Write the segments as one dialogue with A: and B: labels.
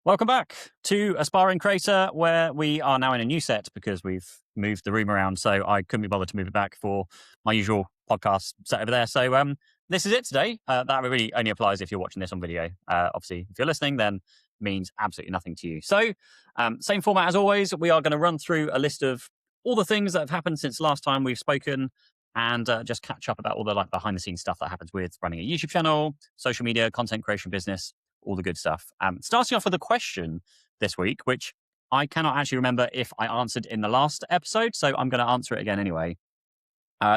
A: Welcome back to Aspiring Creator, where we are now in a new set because we've moved the room around. So I couldn't be bothered to move it back for my usual podcast set over there. So this is it today. That really only applies if you're watching this on video. Obviously, if you're listening, then means absolutely nothing to you. So same format as always. We are going to run through a list of all the things that have happened since last time we've spoken, and just catch up about all the behind the scenes stuff that happens with running a YouTube channel, social media, content creation business, all the good stuff. Starting off with a question this week, which I cannot actually remember if I answered in the last episode, so I'm going to answer it again anyway.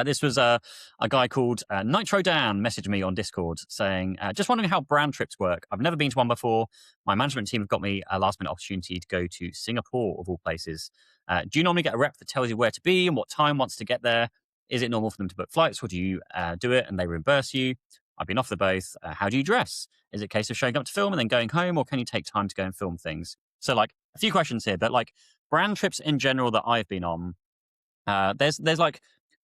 A: This was a guy called Nitro Dan messaged me on Discord saying, just wondering how brand trips work. I've never been to one before. My management team have got me a last minute opportunity to go to Singapore, of all places. Do you normally get a rep that tells you where to be and what time wants to get there? Is it normal for them to book flights, or do you do it and they reimburse you? I've been offered both. How do you dress? Is it a case of showing up to film and then going home, or can you take time to go and film things? So a few questions here, but brand trips in general that I've been on, there's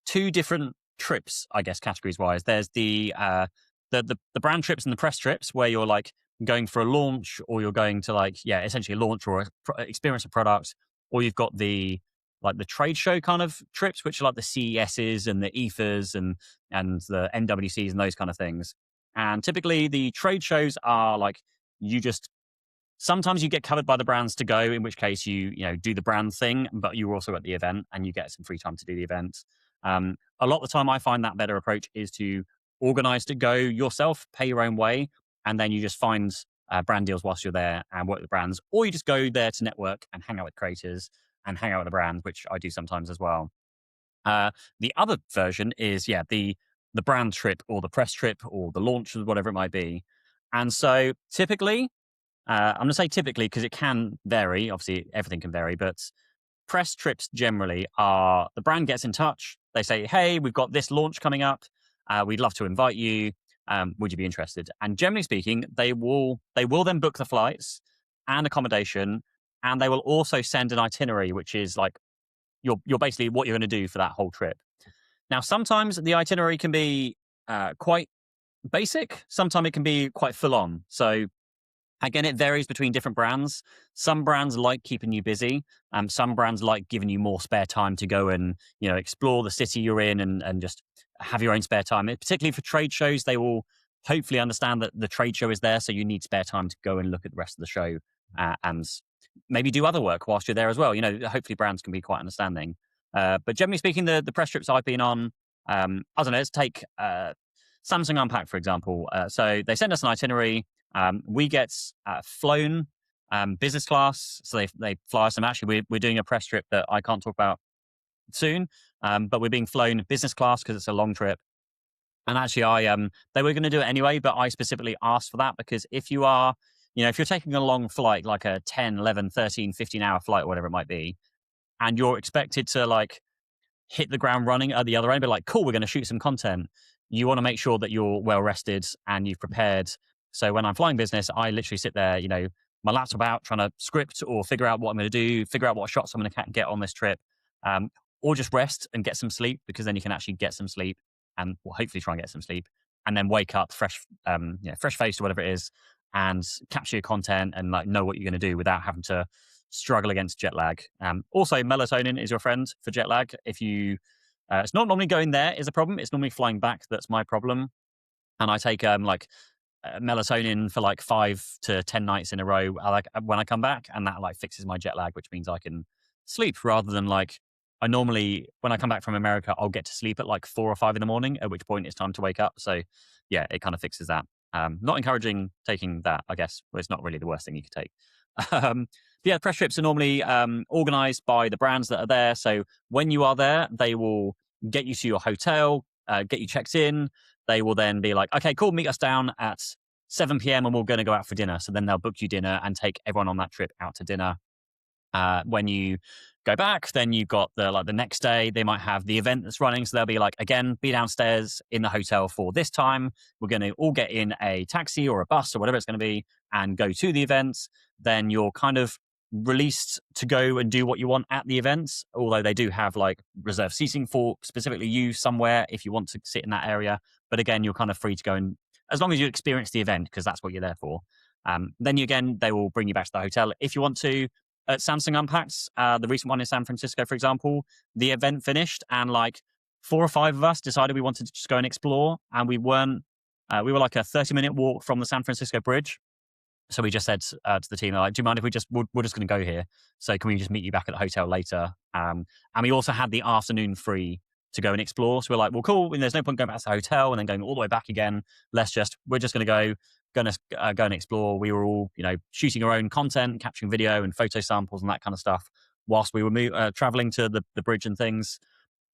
A: two different trips, I guess, categories wise. There's the brand trips and the press trips where you're going for a launch, or you're going to essentially a launch or experience a product, or you've got the trade show kind of trips, which are like the CESs and the EFAs and the NWCs and those kind of things. And typically the trade shows are sometimes you get covered by the brands to go, in which case you do the brand thing, but you're also at the event and you get some free time to do the event. A lot of the time I find that better approach is to organize to go yourself, pay your own way, and then you just find brand deals whilst you're there and work with brands, or you just go there to network and hang out with creators and hang out with the brand, which I do sometimes as well. The other version is, the brand trip or the press trip or the launch, whatever it might be. And so typically, I'm going to say typically because it can vary. Obviously, everything can vary, but press trips generally are the brand gets in touch. They say, hey, we've got this launch coming up. We'd love to invite you. Would you be interested? And generally speaking, they will then book the flights and accommodation, and they will also send an itinerary, which is you're basically what you're going to do for that whole trip. Now, sometimes the itinerary can be quite basic. Sometimes it can be quite full on. So again, it varies between different brands. Some brands like keeping you busy. Some brands like giving you more spare time to go and explore the city you're in and just have your own spare time. Particularly for trade shows, they will hopefully understand that the trade show is there, so you need spare time to go and look at the rest of the show and maybe do other work whilst you're there as well. Hopefully brands can be quite understanding. But generally speaking, the press trips I've been on, I don't know, let's take Samsung Unpacked, for example. So they send us an itinerary. We get flown business class. So they fly us. And actually, we're doing a press trip that I can't talk about soon, but we're being flown business class because it's a long trip. And actually, they were going to do it anyway, but I specifically asked for that because if you are, if you're taking a long flight, like a 10, 11, 13, 15-hour flight, or whatever it might be, and you're expected to hit the ground running at the other end, but cool, we're going to shoot some content. You want to make sure that you're well rested and you've prepared. So when I'm flying business, I literally sit there, my laptop out, trying to script or figure out what I'm going to do, figure out what shots I'm going to get on this trip, or just rest and get some sleep, because then you can actually get some sleep and hopefully try and get some sleep, and then wake up fresh faced or whatever it is, and capture your content and know what you're going to do without having to struggle against jet lag. Also, melatonin is your friend for jet lag. If you, it's not normally going there is a problem. It's normally flying back that's my problem. And I take melatonin for 5 to 10 nights in a row when I come back, and that fixes my jet lag, which means I can sleep rather than I normally, when I come back from America, I'll get to sleep at 4 or 5 in the morning, at which point it's time to wake up. So yeah, it kind of fixes that. Not encouraging taking that, I guess. Well, it's not really the worst thing you could take. Yeah, press trips are normally organized by the brands that are there. So when you are there, they will get you to your hotel, get you checked in. They will then be like, okay, cool, meet us down at 7 p.m. and we're going to go out for dinner. So then they'll book you dinner and take everyone on that trip out to dinner. When you go back, then you've got the next day, they might have the event that's running. So they'll be like, again, be downstairs in the hotel for this time. We're going to all get in a taxi or a bus or whatever it's going to be and go to the event. Then you're kind of released to go and do what you want at the events, although they do have reserved seating for specifically you somewhere if you want to sit in that area. But again, you're kind of free to go, and as long as you experience the event, because that's what you're there for. Then they will bring you back to the hotel if you want to. At Samsung Unpacked, the recent one in San Francisco, for example, the event finished and like 4 or 5 of us decided we wanted to just go and explore, and we weren't. We were like a 30-minute walk from the San Francisco Bridge. So we just said to the team, like, do you mind if we're just going to go here? So can we just meet you back at the hotel later? And we also had the afternoon free to go and explore. So we're like, well, cool. And there's no point going back to the hotel and then going all the way back again. We're just going to go and explore. We were all, shooting our own content, capturing video and photo samples and that kind of stuff whilst we were traveling to the bridge and things.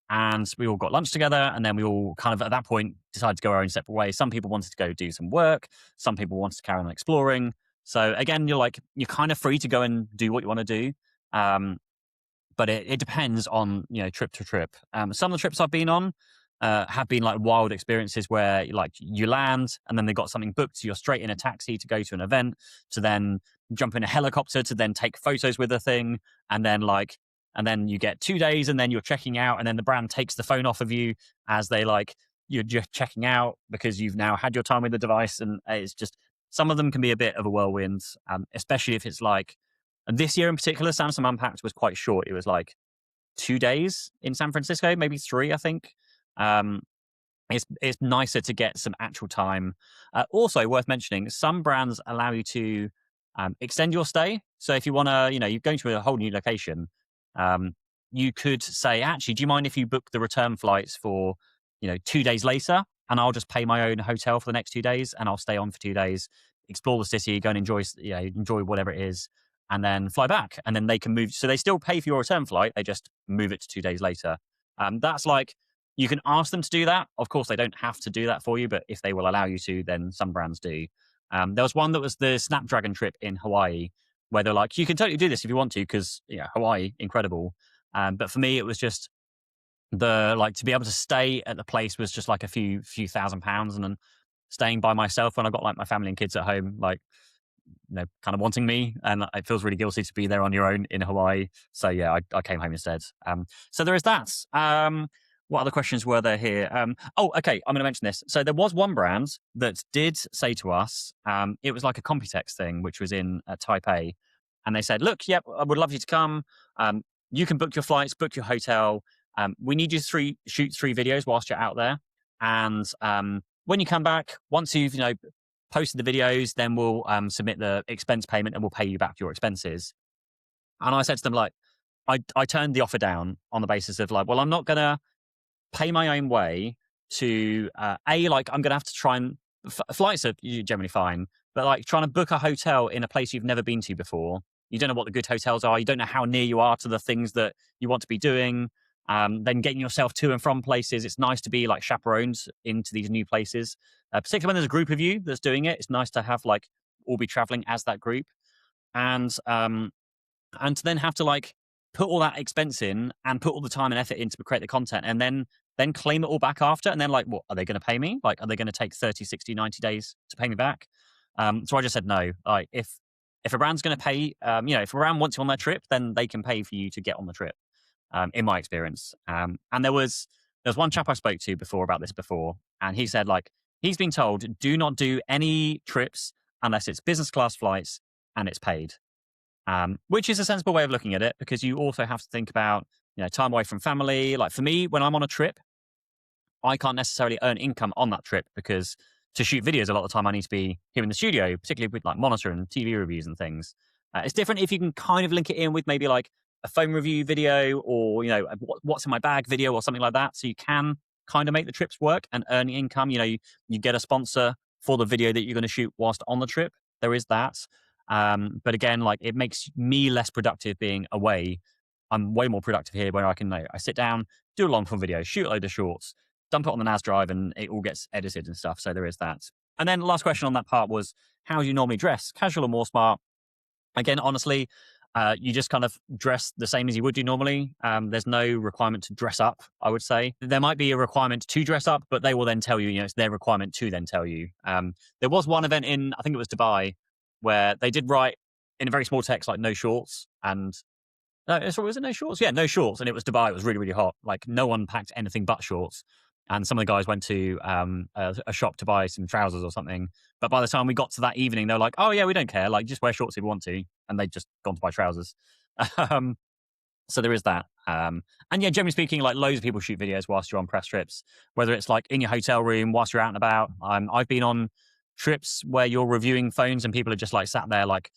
A: And we all got lunch together, and then we all kind of at that point decided to go our own separate ways. Some people wanted to go do some work. Some people wanted to carry on exploring. So again, you're kind of free to go and do what you want to do. But it depends on, trip to trip. Some of the trips I've been on have been like wild experiences where you land and then they got something booked. So you're straight in a taxi to go to an event, to then jump in a helicopter to then take photos with the thing. And then you get 2 days and then you're checking out, and then the brand takes the phone off of you as you're just checking out because you've now had your time with the device. And it's just, some of them can be a bit of a whirlwind, especially if it's this year in particular, Samsung Unpacked was quite short. It was 2 days in San Francisco, maybe 3, I think. It's nicer to get some actual time. Also worth mentioning, some brands allow you to extend your stay. So if you want to, you're going to a whole new location, you could say, actually, do you mind if you book the return flights for, 2 days later, and I'll just pay my own hotel for the next 2 days, and I'll stay on for 2 days, explore the city, go and enjoy whatever it is, and then fly back. And then they can move. So they still pay for your return flight. They just move it to 2 days later. That's you can ask them to do that. Of course, they don't have to do that for you, but if they will allow you to, then some brands do. There was one that was the Snapdragon trip in Hawaii, where they're like, you can totally do this if you want to, because Hawaii, incredible. But for me, it was just to be able to stay at the place was just like a few £1,000s, and then staying by myself when I got my family and kids at home, kind of wanting me, and it feels really guilty to be there on your own in Hawaii. So yeah, I came home instead. So there is that. What other questions were there here? Okay, I'm going to mention this. So there was one brand that did say to us, it was like a Computex thing, which was in Taipei. And they said, look, yep, I would love you to come. You can book your flights, book your hotel. We need you to shoot 3 videos whilst you're out there. And when you come back, once you've, posted the videos, then we'll submit the expense payment and we'll pay you back your expenses. And I said to them, I turned the offer down on the basis of well, I'm not going to pay my own way to I'm going to have to try and flights are generally fine, but trying to book a hotel in a place you've never been to before, you don't know what the good hotels are, you don't know how near you are to the things that you want to be doing, then getting yourself to and from places. It's nice to be chaperoned into these new places, particularly when there's a group of you that's doing it. It's nice to have all be traveling as that group, and to then have to put all that expense in and put all the time and effort in to create the content, and then claim it all back after. And then what are they going to pay me? Are they going to take 30, 60, 90 days to pay me back? So I just said no. If a brand's going to pay, if a brand wants you on their trip, then they can pay for you to get on the trip, in my experience. And there was one chap I spoke to about this before, and he said he's been told, do not do any trips unless it's business class flights and it's paid. Which is a sensible way of looking at it, because you also have to think about time away from family. For me, when I'm on a trip, I can't necessarily earn income on that trip, because to shoot videos a lot of the time I need to be here in the studio, particularly with monitor and TV reviews and things. It's different if you can kind of link it in with maybe a phone review video, or what's in my bag video or something like that, so you can kind of make the trips work and earn income. You get a sponsor for the video that you're going to shoot whilst on the trip. There is that. But again, it makes me less productive being away. I'm way more productive here, where I can I sit down, do a long form video, shoot a load of shorts, dump it on the NAS drive, and it all gets edited and stuff. So there is that. And then the last question on that part was, how do you normally dress? Casual or more smart? Again, honestly, you just kind of dress the same as you would do normally. There's no requirement to dress up, I would say. There might be a requirement to dress up, but they will then tell you, it's their requirement to then tell you. There was one event in, I think it was Dubai, where they did write in a very small text, no shorts. And no, was it no shorts? Yeah, no shorts. And it was Dubai. It was really, really hot. No one packed anything but shorts. and some of the guys went to a shop to buy some trousers or something. But by the time we got to that evening, they were like, "Oh yeah, we don't care. Like, just wear shorts if you want to," and they'd just gone to buy trousers. um, so there is that. And yeah, generally speaking, like loads of people shoot videos whilst you're on press trips, whether it's like in your hotel room whilst you're out and about. I've been on trips where you're reviewing phones and people are just like sat there, like,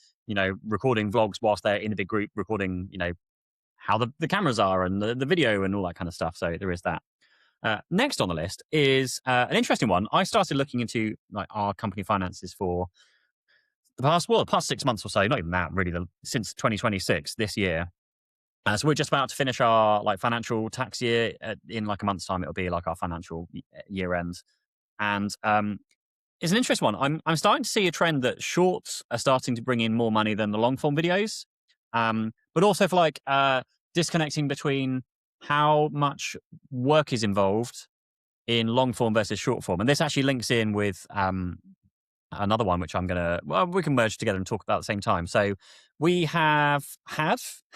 A: recording vlogs whilst they're in a big group recording, how the cameras are and the video and all that kind of stuff. So there is that. Next on the list is an interesting one. I started looking into like our company finances for the past 6 months or so. Not even that, really. Since 2026, this year. So we're just about to finish our like financial tax year. In like a month's time. It'll be like our financial year end, and it's an interesting one. I'm starting to see a trend that shorts are starting to bring in more money than the long form videos, but also for like disconnecting between how much work is involved in long form versus short form. And this actually links in with another one, which we can merge together and talk about at the same time. So we have had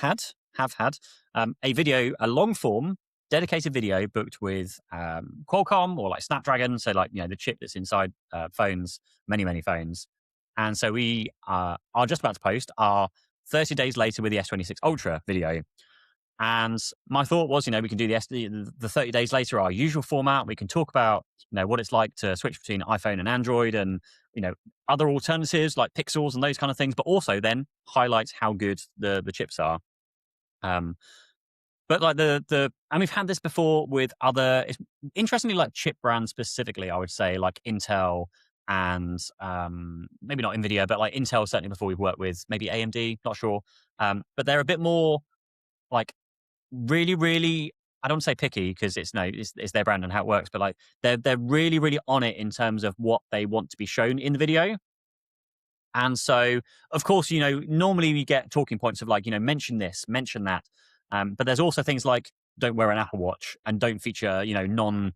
A: a long form dedicated video booked with Qualcomm or like Snapdragon. So like, the chip that's inside phones, many phones. And so we are just about to post our 30 days later with the S26 Ultra video. And my thought was, we can do the 30 days later, our usual format. We can talk about, what it's like to switch between iPhone and Android and, other alternatives like Pixels and those kind of things, but also then highlight how good the chips are. But like and we've had this before with interestingly, like chip brands specifically, I would say like Intel and maybe not Nvidia, but like Intel certainly before we've worked with maybe AMD, not sure. But they're a bit more like really, I don't want to say picky because it's their brand and how it works, but like they're really on it in terms of what they want to be shown in the video. And so, of course, normally we get talking points of like, mention this, mention that. But there's also things like don't wear an Apple Watch and don't feature, non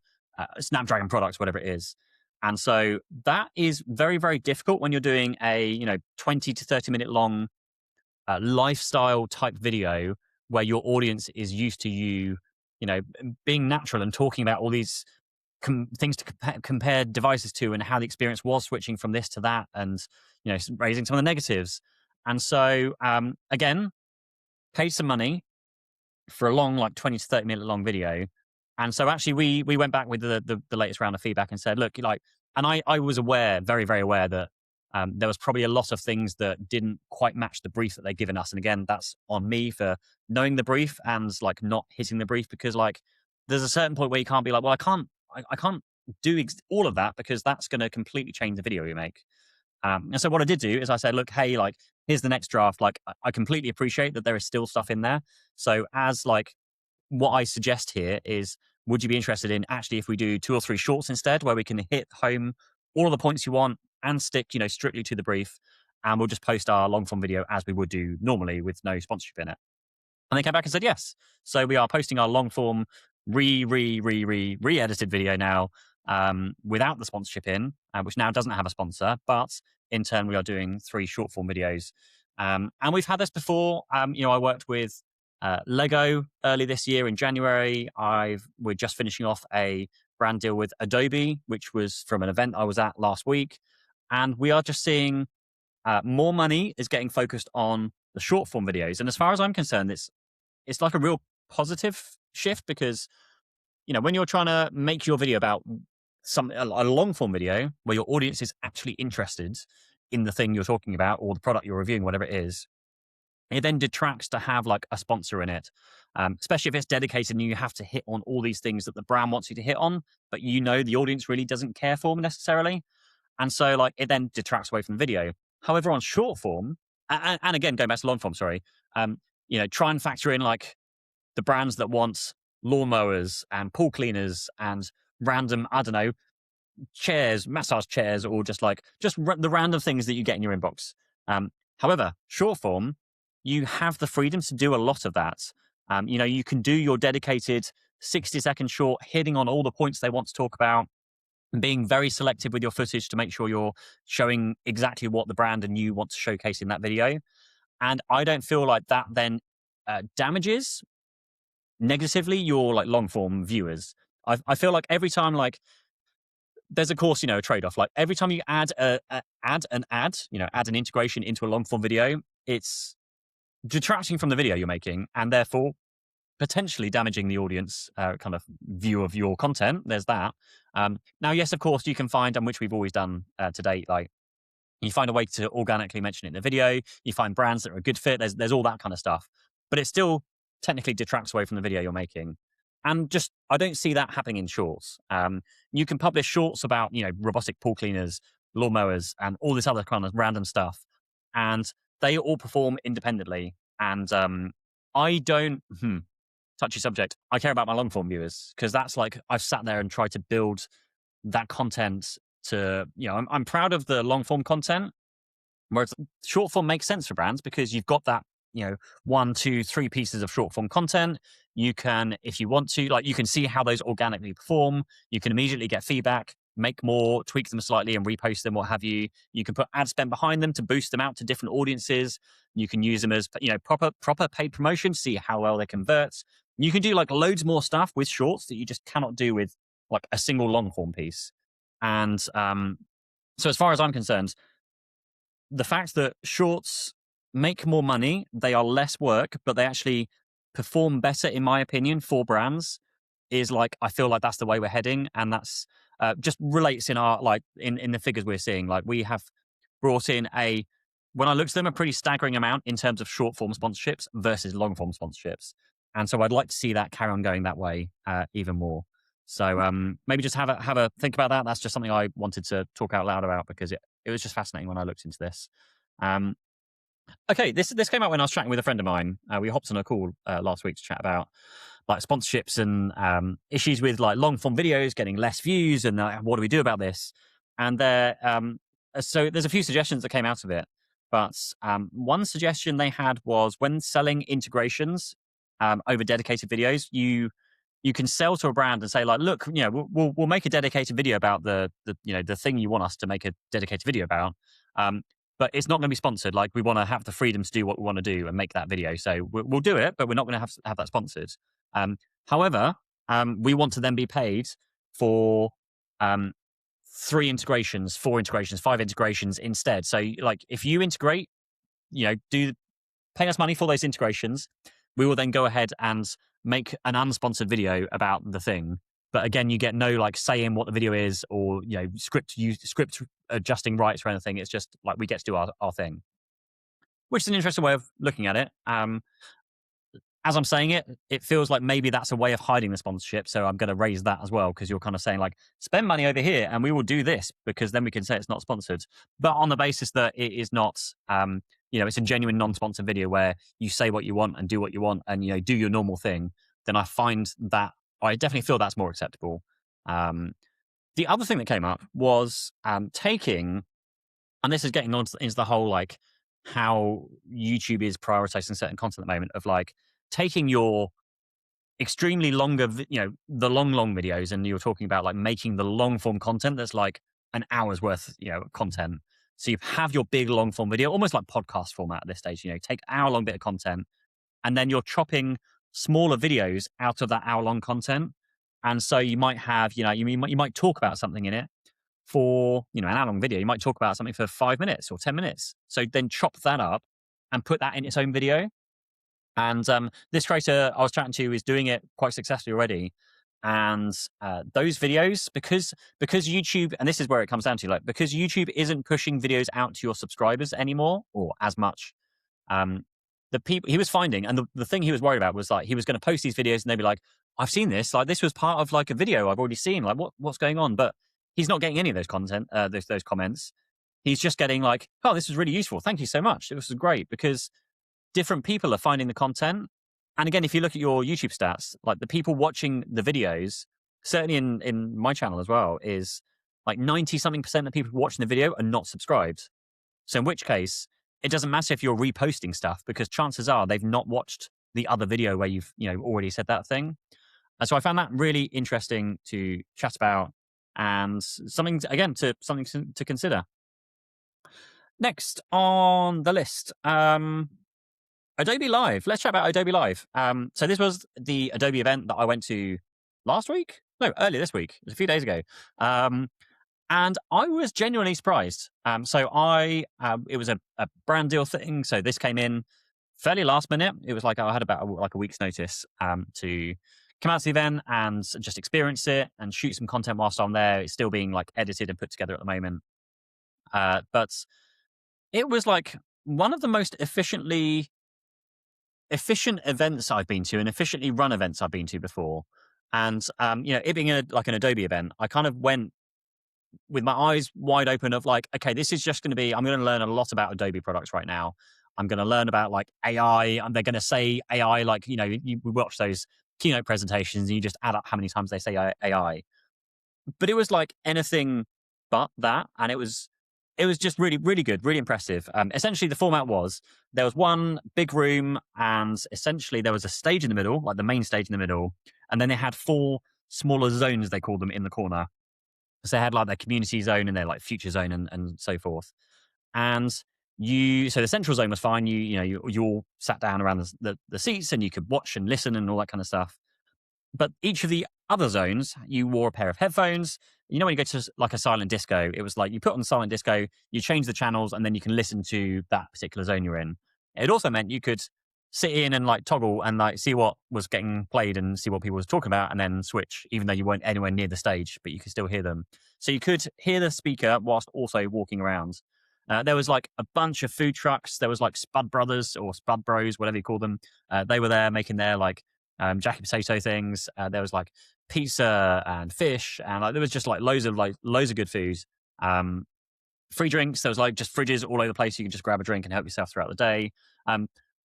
A: Snapdragon products, whatever it is. And so that is very, very difficult when you're doing a, 20 to 30 minute long lifestyle type video where your audience is used to you, being natural and talking about all these things to compare devices to and how the experience was switching from this to that and, raising some of the negatives. And so, again, paid some money for a long, like 20 to 30 minute long video. And so actually we went back with the latest round of feedback and said, look, like, and I was aware, very, very aware that there was probably a lot of things that didn't quite match the brief that they'd given us. And again, that's on me for knowing the brief and like not hitting the brief, because like there's a certain point where you can't be like, well, I can't do all of that because that's going to completely change the video we make. And so what I did do is I said, look, hey, like, here's the next draft. Like, I completely appreciate that there is still stuff in there. So as like what I suggest here is, would you be interested in actually if we do 2 or 3 shorts instead, where we can hit home all of the points you want and stick, strictly to the brief, and we'll just post our long form video as we would do normally with no sponsorship in it. And they came back and said yes. So we are posting our long form re-edited video now without the sponsorship in, which now doesn't have a sponsor, but in turn we are doing 3 short form videos. And we've had this before. I worked with Lego early this year in January. We're just finishing off a brand deal with Adobe, which was from an event I was at last week. And we are just seeing more money is getting focused on the short form videos. And as far as I'm concerned, it's like a real positive shift, because when you're trying to make your video about a long form video where your audience is actually interested in the thing you're talking about or the product you're reviewing, whatever it is, it then detracts to have like a sponsor in it, especially if it's dedicated and you have to hit on all these things that the brand wants you to hit on, but the audience really doesn't care for them necessarily. And so like it then detracts away from the video. However, on short form, and again, going back to long form, sorry, try and factor in like the brands that want lawnmowers and pool cleaners and random, I don't know, chairs, massage chairs, or just the random things that you get in your inbox. However, short form, you have the freedom to do a lot of that. You can do your dedicated 60-second short, hitting on all the points they want to talk about, and being very selective with your footage to make sure you're showing exactly what the brand and you want to showcase in that video. And I don't feel like that then damages negatively your like long form viewers. I feel like every time, like, there's of course, a trade-off. Like every time you add an ad, add an integration into a long form video, it's detracting from the video you're making, and therefore potentially damaging the audience kind of view of your content. There's that. Now, yes, of course, you can find, and which we've always done to date, like you find a way to organically mention it in the video. You find brands that are a good fit. There's all that kind of stuff, but it still technically detracts away from the video you're making. And just I don't see that happening in shorts. You can publish shorts about robotic pool cleaners, lawnmowers, and all this other kind of random stuff, and they all perform independently. And I don't touchy subject. I care about my long form viewers because that's like I've sat there and tried to build that content to I'm proud of the long form content, whereas short form makes sense for brands because you've got that 1, 2, 3 pieces of short form content. You can, if you want to, like, you can see how those organically perform. You can immediately get feedback, make more, tweak them slightly and repost them, what have you. You can put ad spend behind them to boost them out to different audiences. You can use them as proper paid promotion, see how well they convert. You can do like loads more stuff with shorts that you just cannot do with like a single long form piece. And so as far as I'm concerned, the fact that shorts make more money, they are less work, but they actually perform better, in my opinion, for brands, is like, I feel like that's the way we're heading. And that's just relates in our, like, in the figures we're seeing. Like, we have brought in when I looked at them, a pretty staggering amount in terms of short form sponsorships versus long form sponsorships. And so I'd like to see that carry on going that way even more. So maybe just have a think about that. That's just something I wanted to talk out loud about because it was just fascinating when I looked into this. Okay, this came out when I was chatting with a friend of mine. We hopped on a call last week to chat about like sponsorships and issues with like long form videos getting less views, and what do we do about this? And so there's a few suggestions that came out of it. But one suggestion they had was when selling integrations over dedicated videos, you can sell to a brand and say like, look, we'll make a dedicated video about the thing you want us to make a dedicated video about. But it's not going to be sponsored. Like, we want to have the freedom to do what we want to do and make that video. So we'll do it, but we're not going to have that sponsored. However, we want to then be paid for 3 integrations, 4 integrations, 5 integrations instead. So like, if you integrate, pay us money for those integrations, we will then go ahead and make an unsponsored video about the thing. But again, you get no like say in what the video is or script adjusting rights or anything. It's just like we get to do our thing, which is an interesting way of looking at it. As I'm saying it, it feels like maybe that's a way of hiding the sponsorship. So I'm going to raise that as well because you're kind of saying like, spend money over here and we will do this because then we can say it's not sponsored. But on the basis that it is not, it's a genuine non-sponsored video where you say what you want and do what you want and do your normal thing. Then I find that I definitely feel that's more acceptable. The other thing that came up was taking, and this is getting on into the whole like how YouTube is prioritizing certain content at the moment of like taking your extremely longer, the long videos, and you're talking about like making the long form content that's like an hour's worth, content. So you have your big long form video, almost like podcast format at this stage. Take an hour long bit of content, and then you're chopping smaller videos out of that hour long content. And so you might have, you might talk about something in it for, an hour long video. You might talk about something for 5 minutes or 10 minutes. So then chop that up and put that in its own video. And this creator I was chatting to is doing it quite successfully already. And those videos, because YouTube, and this is where it comes down to, like, because YouTube isn't pushing videos out to your subscribers anymore or as much, the people he was finding, and the thing he was worried about was like he was going to post these videos and they'd be like, I've seen this, like this was part of like a video I've already seen, like what's going on? But he's not getting any of those content, those comments. He's just getting like, oh, this was really useful. Thank you so much. It was great, because different people are finding the content. And again, if you look at your YouTube stats, like the people watching the videos, certainly in my channel as well, is like 90-something% of people watching the video are not subscribed. So in which case, it doesn't matter if you're reposting stuff, because chances are they've not watched the other video where you've already said that thing. And so I found that really interesting to chat about, and something to consider. Next on the list, Adobe Live. Let's chat about Adobe Live. So this was the Adobe event that I went to last week. No, earlier this week. It was a few days ago. And I was genuinely surprised. So it was a brand deal thing. So this came in fairly last minute. It was like I had about like a week's notice to come out to the event and just experience it and shoot some content whilst I'm there. It's still being like edited and put together at the moment. But it was like one of the most efficient events I've been to and efficiently run events I've been to before. And it being like an Adobe event, I kind of went with my eyes wide open of like, okay, this is just going to be, I'm going to learn a lot about Adobe products right now. I'm going to learn about like AI, and they're going to say AI, like, we watch those keynote presentations and you just add up how many times they say AI. But it was like anything but that. And it was just really, really good, really impressive. Essentially, the format was there was one big room, and essentially there was a stage in the middle, like the main stage in the middle. And then they had 4 smaller zones, they called them, in the corner. So they had like their community zone and their like future zone and so forth. And so the central zone was fine. You all sat down around the seats and you could watch and listen and all that kind of stuff. But each of the other zones, you wore a pair of headphones. When you go to like a silent disco, it was like you put on silent disco, you change the channels, and then you can listen to that particular zone you're in. It also meant you could sit in and like toggle and like see what was getting played and see what people was talking about, and then switch, even though you weren't anywhere near the stage, but you could still hear them. So you could hear the speaker whilst also walking around. There was like a bunch of food trucks. There was like Spud Brothers or Spud Bros, whatever you call them. They were there making their like jacket potato things. There was like pizza and fish, and like there was just like loads of good food. Free drinks. There was like just fridges all over the place. You could just grab a drink and help yourself throughout the day.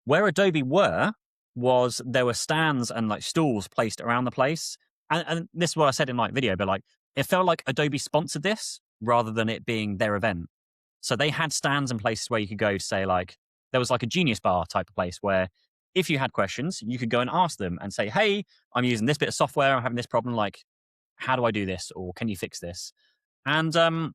A: Where Adobe was there were stands and like stools placed around the place. And this is what I said in my video, but like it felt like Adobe sponsored this rather than it being their event. So they had stands and places where you could go to say like, there was like a Genius Bar type of place where if you had questions, you could go and ask them and say, hey, I'm using this bit of software, I'm having this problem, like, how do I do this? Or can you fix this? And there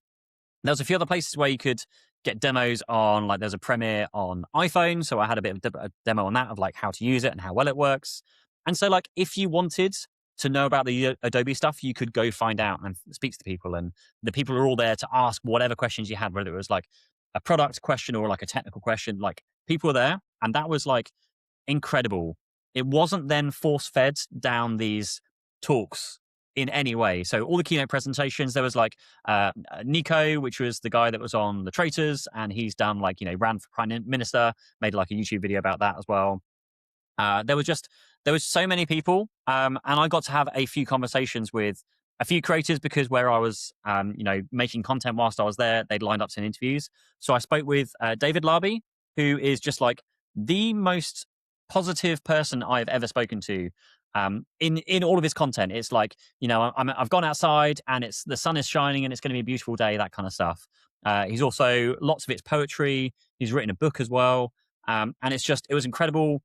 A: was a few other places where you could get demos on, like there's a Premiere on iPhone. So I had a bit of a demo on that of like how to use it and how well it works. And so like if you wanted to know about the Adobe stuff, you could go find out and speak to the people. And the people are all there to ask whatever questions you had, whether it was like a product question or like a technical question. Like people were there, and that was like incredible. It wasn't then force-fed down these talks in any way. So all the keynote presentations, there was like Nico, which was the guy that was on The Traitors, and he's done like, ran for Prime Minister, made like a YouTube video about that as well. There was so many people, and I got to have a few conversations with a few creators because where I was, making content whilst I was there, they'd lined up some interviews. So I spoke with David Larby, who is just like the most positive person I've ever spoken to. In all of his content, it's like, I've gone outside and the sun is shining and it's going to be a beautiful day, that kind of stuff. He's also, lots of it's poetry. He's written a book as well. And it was incredible.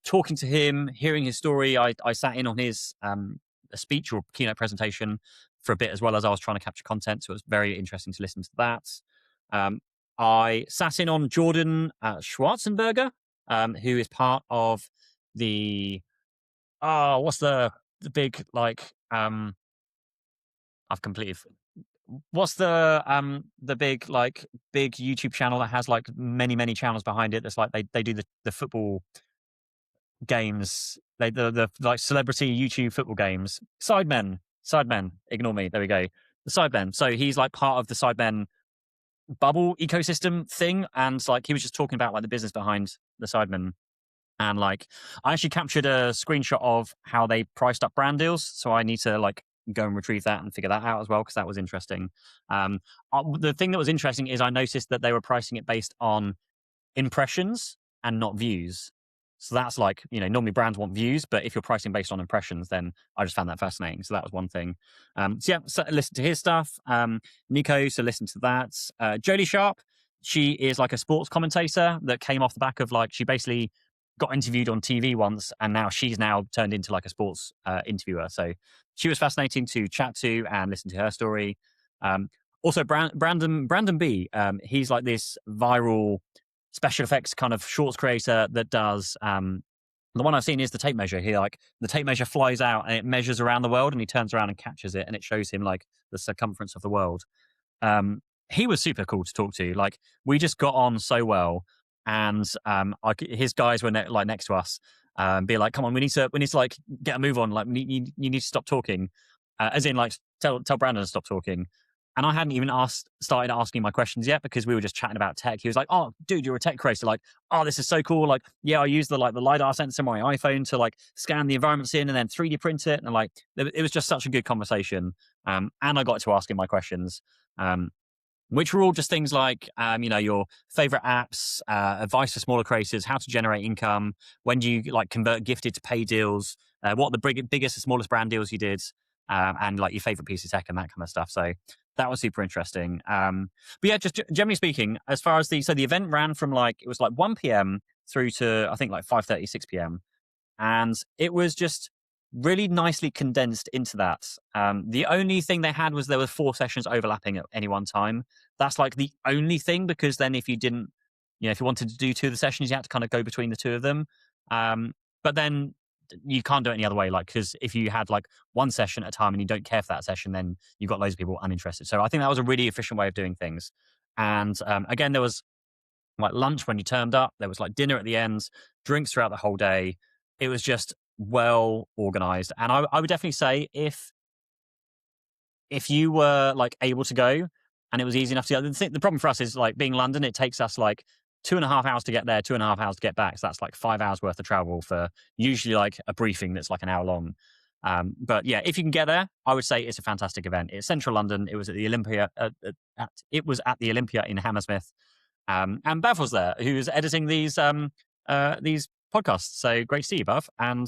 A: Talking to him, hearing his story. I sat in on his speech or keynote presentation for a bit as well as I was trying to capture content. So it was very interesting to listen to that. I sat in on Jordan Schwarzenberger, who is part of the what's the big like I've completely what's the big YouTube channel that has like many channels behind it, that's like they do the football games, the like celebrity YouTube football games. Sidemen, ignore me, there we go, the Sidemen. So he's like part of the Sidemen bubble ecosystem thing, and like he was just talking about like the business behind the Sidemen. And like I actually captured a screenshot of how they priced up brand deals, so I need to like go and retrieve that and figure that out as well, because that was interesting. The thing that was interesting is I noticed that they were pricing it based on impressions and not views. So that's like, normally brands want views, but if you're pricing based on impressions, then I just found that fascinating. So that was one thing. So listen to his stuff. Nico, so listen to that. Jodie Sharp, she is like a sports commentator that came off the back of like, she basically got interviewed on TV once, and now she's turned into like a sports interviewer. So she was fascinating to chat to and listen to her story. Also, Brandon B. He's like this viral special effects kind of shorts creator that does The one I've seen is the tape measure. The tape measure flies out and it measures around the world, and he turns around and catches it, and it shows him like the circumference of the world. Um, he was super cool to talk to. Like, we just got on so well, and his guys were like next to us, be like, "Come on, we need to like get a move on. Like, you need to stop talking," as in like tell Brandon to stop talking. And I hadn't even started asking my questions yet because we were just chatting about tech. He was like, "Oh, dude, you're a tech creator. Like, oh, this is so cool. Like, yeah, I use the lidar sensor on my iPhone to like scan the environments in and then 3D print it." And like, it was just such a good conversation. And I got to ask him my questions. Which were all just things like, your favorite apps, advice for smaller creators, how to generate income, when do you like convert gifted to pay deals, what are the biggest and smallest brand deals you did, and like your favorite piece of tech and that kind of stuff. So that was super interesting. But yeah, just generally speaking, as far as the event ran from it was like 1 p.m. through to I think like 5:30, 6 p.m. And it was just really nicely condensed into that. The only thing they had was there were 4 sessions overlapping at any one time. That's like the only thing, because then if you didn't, if you wanted to do 2 of the sessions, you had to kind of go between the 2 of them. But then you can't do it any other way. Like, because if you had like 1 session at a time and you don't care for that session, then you've got loads of people uninterested. So I think that was a really efficient way of doing things. And again, there was like lunch when you turned up. There was like dinner at the end, drinks throughout the whole day. It was just well organized. And I would definitely say if you were like able to go and it was easy enough to go, the problem for us is like being London, it takes us like 2.5 hours to get there, 2.5 hours to get back. So that's like 5 hours worth of travel for usually like a briefing that's like an hour long. But yeah, if you can get there, I would say it's a fantastic event. It's central London. It was at the Olympia. It was at the Olympia in Hammersmith. And Bev was there, who's editing these podcasts. So great to see you, Bev. And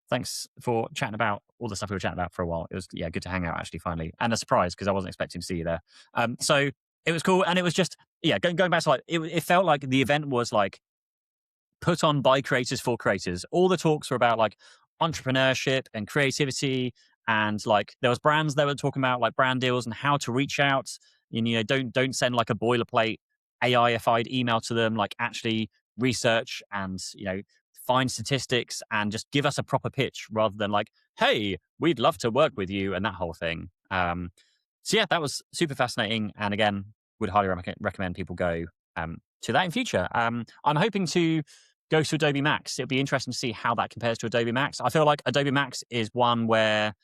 A: thanks for chatting about all the stuff we were chatting about for a while. It was good to hang out actually finally, and a surprise because I wasn't expecting to see you there. So it was cool, and it was just going back to like it felt like the event was like put on by creators for creators. All the talks were about like entrepreneurship and creativity, and like there was brands that were talking about like brand deals and how to reach out. Don't send like a boilerplate AI-ified email to them. Like, actually research and find statistics and just give us a proper pitch rather than like, "Hey, we'd love to work with you," and that whole thing. So yeah, that was super fascinating, and again, would highly recommend people go to that in future. I'm hoping to go to Adobe Max. It'll be interesting to see how that compares to Adobe Max. I feel like Adobe Max is one where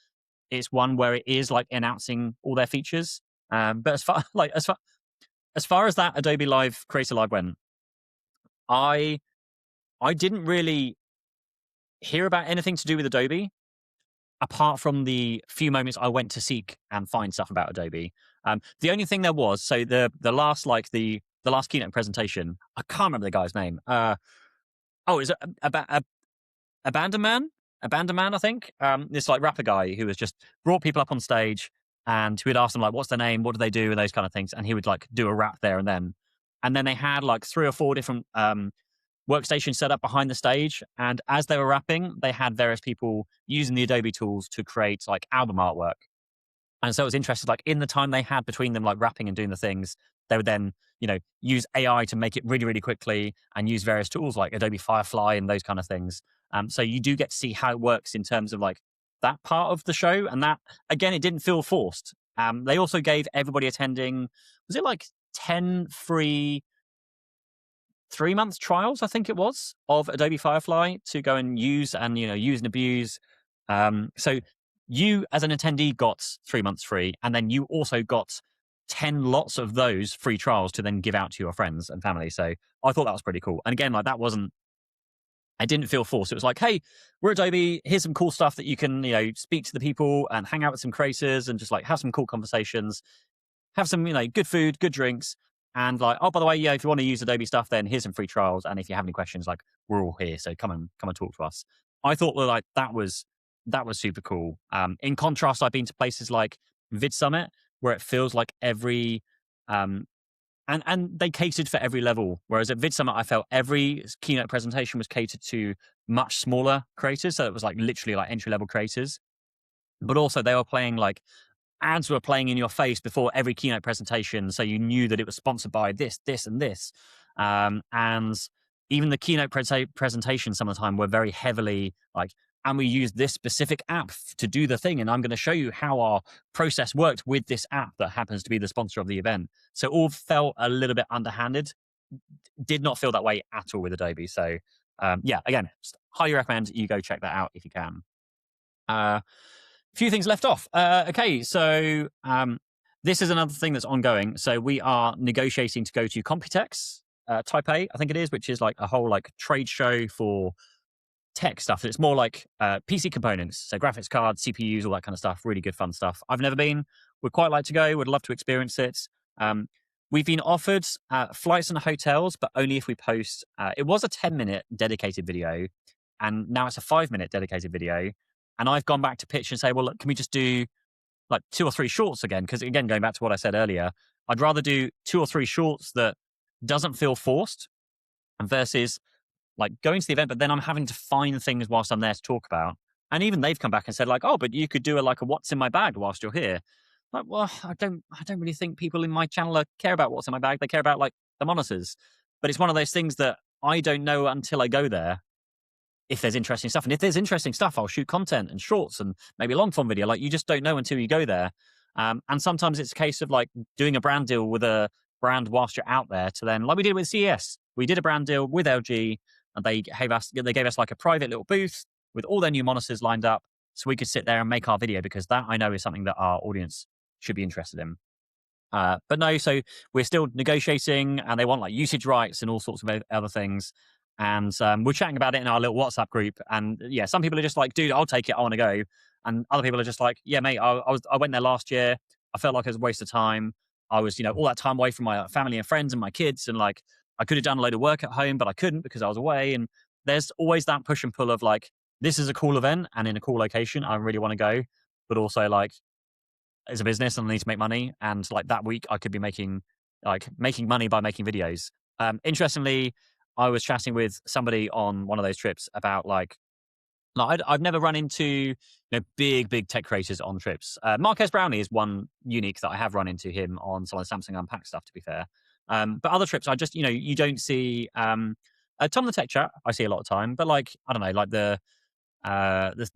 A: it is like announcing all their features. But as far as that Adobe Live Creator Live went, I didn't really hear about anything to do with Adobe apart from the few moments I went to seek and find stuff about Adobe. The only thing there was, so the last the last keynote presentation, I can't remember the guy's name. Is it Abandon Man? Abandon Man, I think. This like rapper guy who was just brought people up on stage, and we would ask them like, "What's their name? What do they do?" and those kind of things, and he would like do a rap there and then. And then they had like 3 or 4 different workstations set up behind the stage, and as they were rapping, they had various people using the Adobe tools to create like album artwork. And so it was interesting, like in the time they had between them, like rapping and doing the things, they would then, use AI to make it really, really quickly and use various tools like Adobe Firefly and those kind of things. So you do get to see how it works in terms of like that part of the show. And that, again, it didn't feel forced. They also gave everybody attending, was it like 10 free 3-month trials, I think it was, of Adobe Firefly to go and use and, use and abuse. So you as an attendee got 3 months free, and then you also got 10 lots of those free trials to then give out to your friends and family. So I thought that was pretty cool. And again, like I didn't feel forced. It was like, "Hey, we're Adobe. Here's some cool stuff that you can, speak to the people and hang out with some creators and just like have some cool conversations, have some, good food, good drinks. And like, oh, by the way, yeah, if you want to use Adobe stuff, then here's some free trials. And if you have any questions, like, we're all here. So come and talk to us." I thought that like that was super cool. In contrast, I've been to places like Vid Summit where it feels like every and they catered for every level. Whereas at Vid Summit, I felt every keynote presentation was catered to much smaller creators. So it was like literally like entry level creators. But also they were playing like ads were playing in your face before every keynote presentation, so you knew that it was sponsored by this, this, and this. And even the keynote presentation some of the time were very heavily like, and we use this specific app to do the thing. And I'm going to show you how our process worked with this app that happens to be the sponsor of the event. So it all felt a little bit underhanded. Did not feel that way at all with Adobe. So yeah, again, highly recommend you go check that out if you can. Few things left off. Okay, so this is another thing that's ongoing. So we are negotiating to go to Computex, Taipei, I think it is, which is like a whole like trade show for tech stuff. It's more like PC components, so graphics cards, CPUs, all that kind of stuff. Really good, fun stuff. I've never been. Would quite like to go. Would love to experience it. We've been offered flights and hotels, but only if we post. It was a 10-minute dedicated video, and now it's a 5-minute dedicated video. And I've gone back to pitch and say, well, look, can we just do like 2 or 3 shorts again? Because again, going back to what I said earlier, I'd rather do 2 or 3 shorts that doesn't feel forced versus like going to the event, but then I'm having to find things whilst I'm there to talk about. And even they've come back and said like, oh, but you could do like a what's in my bag whilst you're here. Like, well, I don't really think people in my channel care about what's in my bag. They care about like the monitors. But it's one of those things that I don't know until I go there if there's interesting stuff. And if there's interesting stuff, I'll shoot content and shorts and maybe a long form video. Like you just don't know until you go there. And sometimes it's a case of like doing a brand deal with a brand whilst you're out there to then, like we did with CES, we did a brand deal with LG and they gave us like a private little booth with all their new monitors lined up so we could sit there and make our video because that I know is something that our audience should be interested in. But no, so we're still negotiating and they want like usage rights and all sorts of other things. And we're chatting about it in our little WhatsApp group. And yeah, some people are just like, dude, I'll take it. I want to go. And other people are just like, yeah, mate, I went there last year. I felt like it was a waste of time. I was, all that time away from my family and friends and my kids. And like, I could have done a load of work at home, but I couldn't because I was away. And there's always that push and pull of like, this is a cool event and in a cool location. I really want to go. But also like, it's a business and I need to make money. And like that week I could be making money by making videos. Interestingly, I was chatting with somebody on one of those trips about like I've never run into big tech creators on trips. Marques Brownlee is one unique that I have run into him on some of the Samsung Unpacked stuff, to be fair. But other trips, I just you don't see Tom the Tech Chat. I see a lot of time, but like I don't know, like the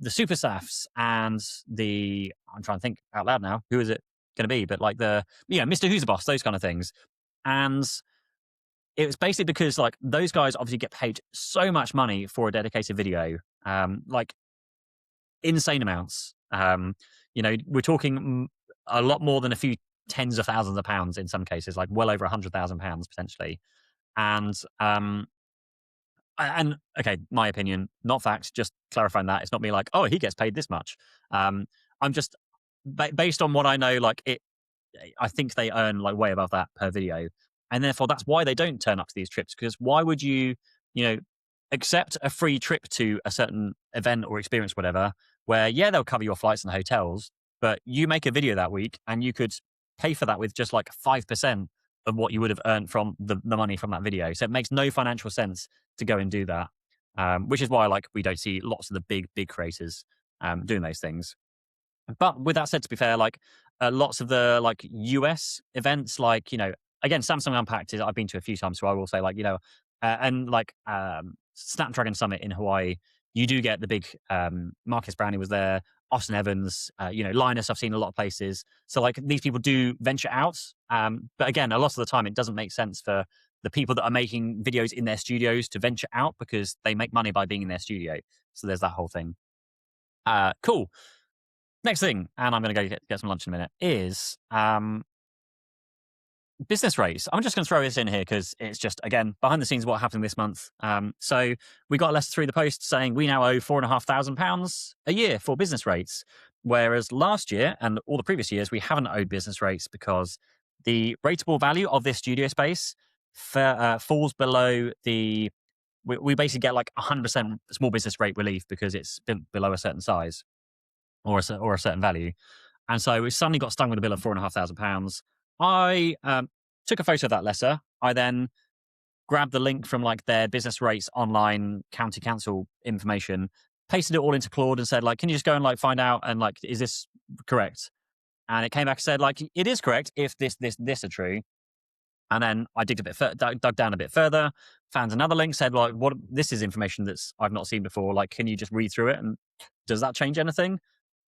A: Super Safs and I'm trying to think out loud now. Who is it going to be? But like Mr. Who's the Boss, those kind of things, and it was basically because like those guys obviously get paid so much money for a dedicated video, like insane amounts. We're talking a lot more than a few tens of thousands of pounds in some cases, like well over £100,000 potentially. And okay, my opinion, not fact, just clarifying that. It's not me like, oh, he gets paid this much. I'm just based on what I know, like I think they earn like way above that per video. And therefore, that's why they don't turn up to these trips. Because why would you, accept a free trip to a certain event or experience, whatever, where, yeah, they'll cover your flights and hotels, but you make a video that week and you could pay for that with just like 5% of what you would have earned from the money from that video. So it makes no financial sense to go and do that, which is why like we don't see lots of the big creators doing those things. But with that said, to be fair, like lots of the like US events, like, again, Samsung Unpacked I've been to a few times, so I will say like, and like Snapdragon Summit in Hawaii, you do get the big Marques Brownlee was there, Austin Evans, Linus, I've seen a lot of places. So like these people do venture out. But again, a lot of the time it doesn't make sense for the people that are making videos in their studios to venture out because they make money by being in their studio. So there's that whole thing. Cool. Next thing, and I'm going to go get some lunch in a minute, is business rates. I'm just going to throw this in here because it's just, again, behind the scenes what happened this month. So we got a letter through the post saying we now owe £4,500 a year for business rates, whereas last year and all the previous years we haven't owed business rates because the rateable value of this studio space falls below the. We basically get like 100% small business rate relief because it's below a certain size or a certain value. And so we suddenly got stung with a bill of £4,500. I took a photo of that letter. I then grabbed the link from like their business rates online county council information, pasted it all into Claude and said like, can you just go and like find out and like, is this correct? And it came back and said like, it is correct if this are true. And then I digged a bit, dug down a bit further, found another link, said like, "What? This is information that's I've not seen before. Like, can you just read through it? And does that change anything?"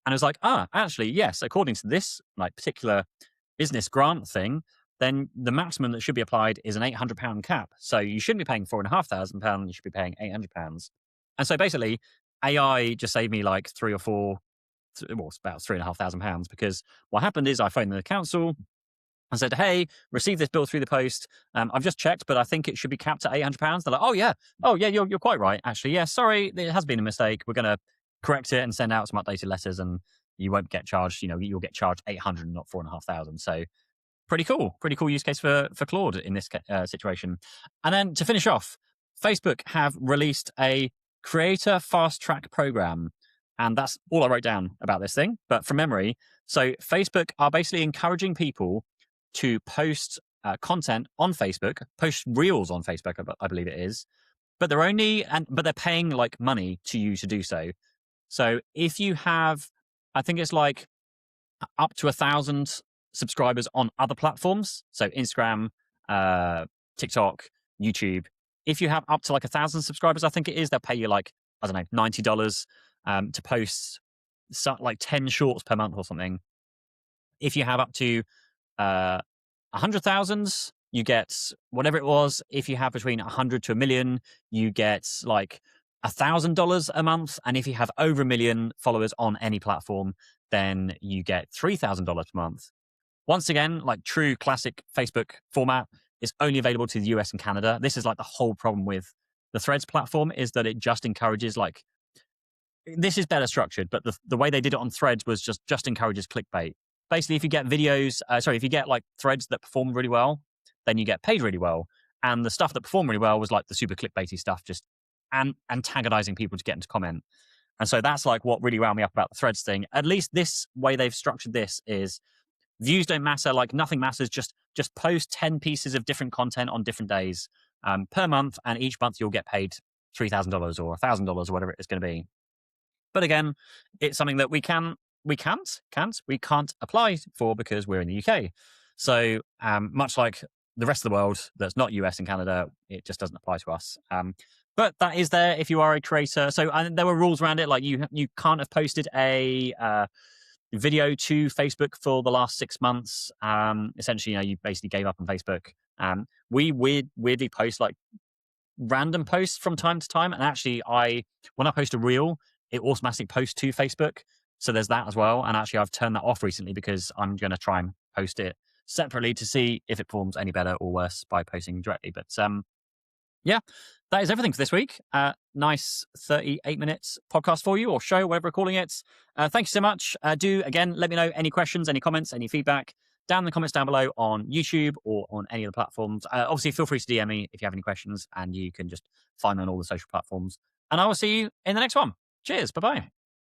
A: And I was like, actually, yes. According to this like particular business grant thing, then the maximum that should be applied is an £800 cap. So you shouldn't be paying £4,500. You should be paying £800. And so basically, AI just saved me like three or four, well, it's about £3,500, because what happened is I phoned the council and said, "Hey, received this bill through the post. I've just checked, but I think it should be capped at £800." They're like, oh yeah, you're quite right. Actually, yeah, sorry, it has been a mistake. We're going to correct it and send out some updated letters, and you won't get charged. You'll get charged 800, not 4,500. So pretty cool use case for Claude in this situation. And then to finish off, Facebook have released a creator fast track program. And that's all I wrote down about this thing. But from memory, so Facebook are basically encouraging people to post content on Facebook, post reels on Facebook, I believe it is. But they're paying like money to you to do so. So if you have, I think it's like up to 1,000 subscribers on other platforms, so Instagram, TikTok, YouTube. If you have up to like 1,000 subscribers, I think it is, they'll pay you like, I don't know, $90 to post like 10 shorts per month or something. If you have up to 100,000, you get whatever it was. If you have between 100 to 1 million, you get like $1,000 a month. And if you have over 1 million followers on any platform, then you get $3,000 per month. Once again, like true classic Facebook format, is only available to the US and Canada. This is like the whole problem with the Threads platform, is that it just encourages like, this is better structured, but the way they did it on Threads was just encourages clickbait. Basically, if you get if you get like threads that perform really well, then you get paid really well. And the stuff that performed really well was like the super clickbaity stuff, just antagonizing people to get into comment. And so that's like what really wound me up about the Threads thing. At least this way they've structured this is views don't matter, like nothing matters. Just post 10 pieces of different content on different days per month, and each month you'll get paid $3,000 or $1,000 or whatever it's going to be. But again, it's something that we can't apply for because we're in the UK. So much like the rest of the world that's not US and Canada, it just doesn't apply to us. But that is there if you are a creator. So there were rules around it, like you can't have posted a video to Facebook for the last 6 months. Essentially, you basically gave up on Facebook. We weirdly post like random posts from time to time, and actually, when I post a reel, it automatically posts to Facebook. So there's that as well. And actually, I've turned that off recently because I'm going to try and post it separately to see if it performs any better or worse by posting directly. But yeah, that is everything for this week. Nice 38 minutes podcast for you, or show, whatever we're calling it. Thank you so much. Do, again, let me know any questions, any comments, any feedback down in the comments down below on YouTube or on any of the platforms. Obviously, feel free to DM me if you have any questions, and you can just find me on all the social platforms. And I will see you in the next one. Cheers. Bye-bye.